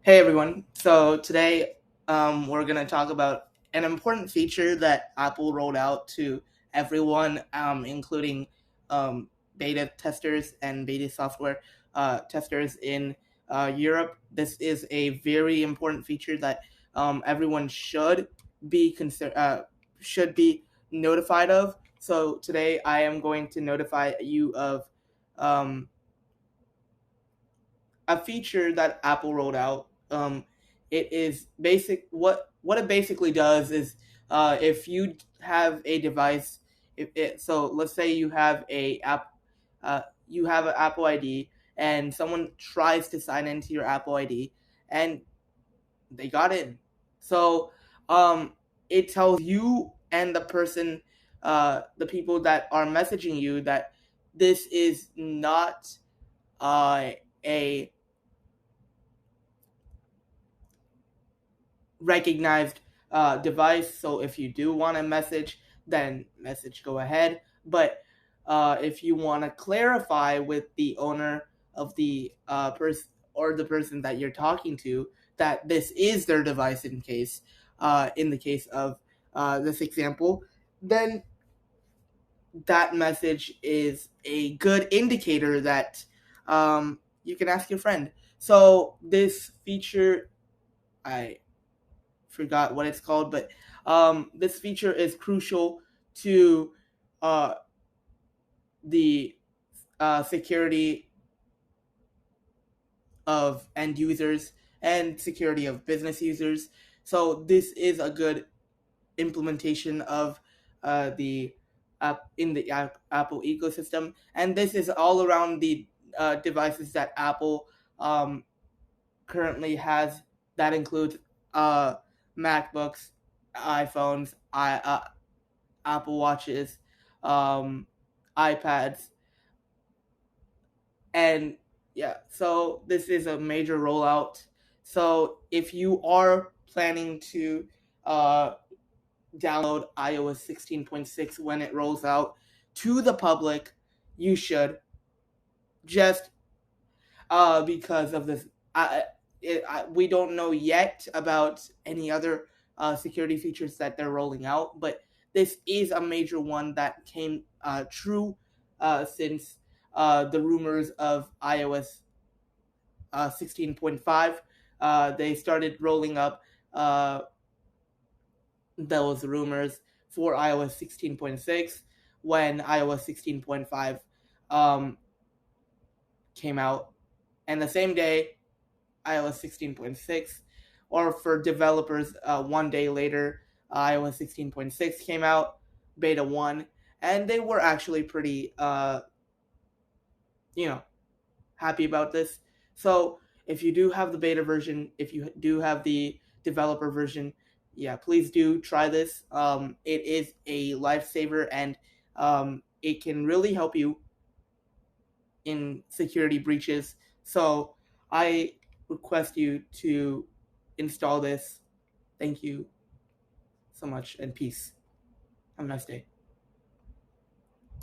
Hey everyone. So today we're going to talk about an important feature that Apple rolled out to everyone, including beta testers and beta software testers in Europe. This is a very important feature that everyone should be notified of. So today I am going to notify you of um, a feature that Apple rolled out. It is basic. What it basically does is, if you have a device, so let's say you have an Apple ID, and someone tries to sign into your Apple ID, and they got in. So, it tells you and the people that are messaging you, that this is not a recognized device. So if you do want to message, then message, go ahead. But if you want to clarify with the owner of the person or the person that you're talking to that this is their device, in the case of this example, then that message is a good indicator that you can ask your friend. So this feature, I forgot what it's called, but this feature is crucial to uh, the security of end users and security of business users. So this is a good implementation of the app in the Apple ecosystem, and this is all around the devices that Apple um, currently has. That includes uh, MacBooks, iPhones, Apple Watches, um, iPads, and yeah. So this is a major rollout. So if you are planning to uh, download iOS 16.6 when it rolls out to the public, you should, just because of this. We don't know yet about any other security features that they're rolling out, but this is a major one that came true since the rumors of iOS 16.5. They started rolling up uh, those rumors for iOS 16.6 when iOS 16.5 um, came out. And the same day, iOS 16.6, or for developers, one day later, iOS 16.6 came out, beta 1, and they were actually pretty, you know, happy about this. So if you do have the beta version, if you do have the developer version, yeah, please do try this. It is a lifesaver, and it can really help you in security breaches. So I request you to install this. Thank you so much, and peace. Have a nice day.